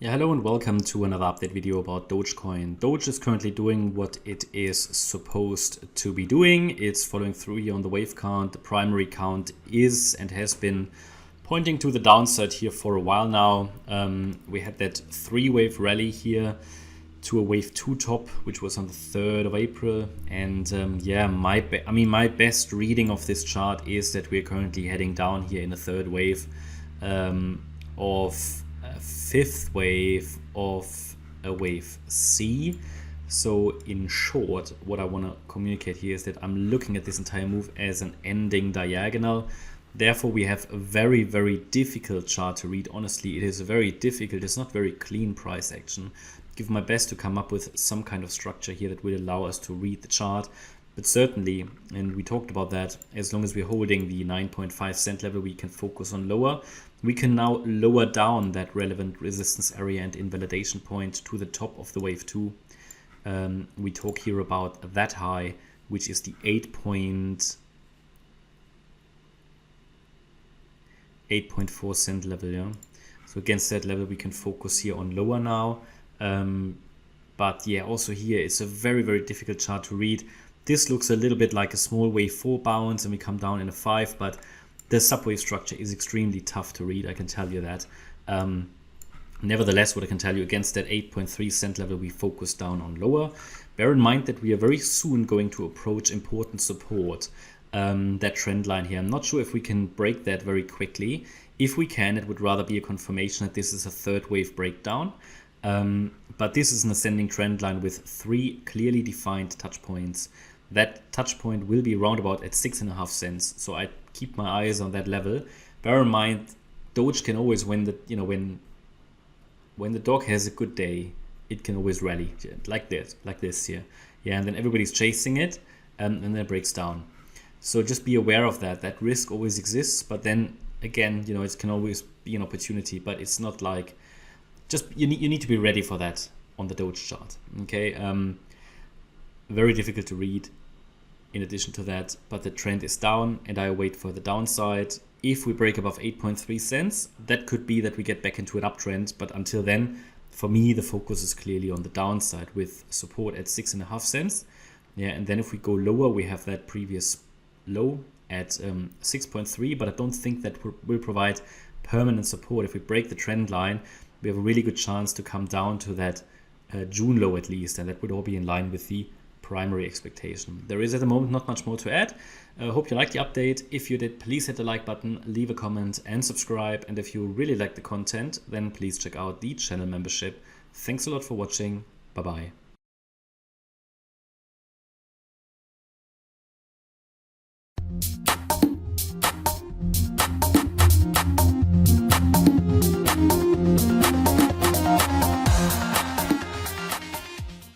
Yeah, hello and welcome to another update video about Dogecoin. Doge is currently doing what it is supposed to be doing. It's following through here on the wave count. The primary count is and has been pointing to the downside here for a while now. We had that 3-wave rally here to a wave 2 top, which was on the 3rd of April. And yeah, my best reading of this chart is that we're currently heading down here in a 3rd wave of a 5th wave of a wave C. So in short, what I want to communicate here is that I'm looking at this entire move as an ending diagonal. Therefore, we have a very, very difficult chart to read. Honestly, it is very difficult. It's not very clean price action. Give my best to come up with some kind of structure here that will allow us to read the chart. But certainly, and we talked about that, as long as we're holding the 9.5 cent level, we can focus on lower. We can now lower down that relevant resistance area and invalidation point to the top of the wave 2. We talk here about that high, which is the 8.4 cent level. Yeah. So against that level, we can focus here on lower now. But yeah, also here, it's a very, very difficult chart to read. This looks a little bit like a small wave 4 bounce and we come down in a 5, but the subwave structure is extremely tough to read, I can tell you that. Nevertheless, what I can tell you, against that 8.3 cent level, we focus down on lower. Bear in mind that we are very soon going to approach important support, that trend line here. I'm not sure if we can break that very quickly. If we can, it would rather be a confirmation that this is a 3rd wave breakdown. But this is an ascending trend line with 3 clearly defined touch points. That touch point will be roundabout at 6.5 cents. So I keep my eyes on that level. Bear in mind, Doge can always win the, when the dog has a good day, it can always rally like this here. Yeah, and then everybody's chasing it and then it breaks down. So just be aware of that. That risk always exists, but then again, it can always be an opportunity, but it's not like, just you need to be ready for that on the Doge chart. Okay, very difficult to read in addition to that, but the trend is down and I wait for the downside. If we break above 8.3 cents, that could be that we get back into an uptrend, but until then, for me, the focus is clearly on the downside with support at 6.5 cents. Yeah, and then if we go lower, we have that previous low at 6.3, but I don't think that will provide permanent support. If we break the trend line, we have a really good chance to come down to that June low at least, and that would all be in line with the primary expectation. There is at the moment not much more to add. Hope you liked the update. If you did, please hit the like button, leave a comment and subscribe. And if you really like the content, then please check out the channel membership. Thanks a lot for watching. Bye bye.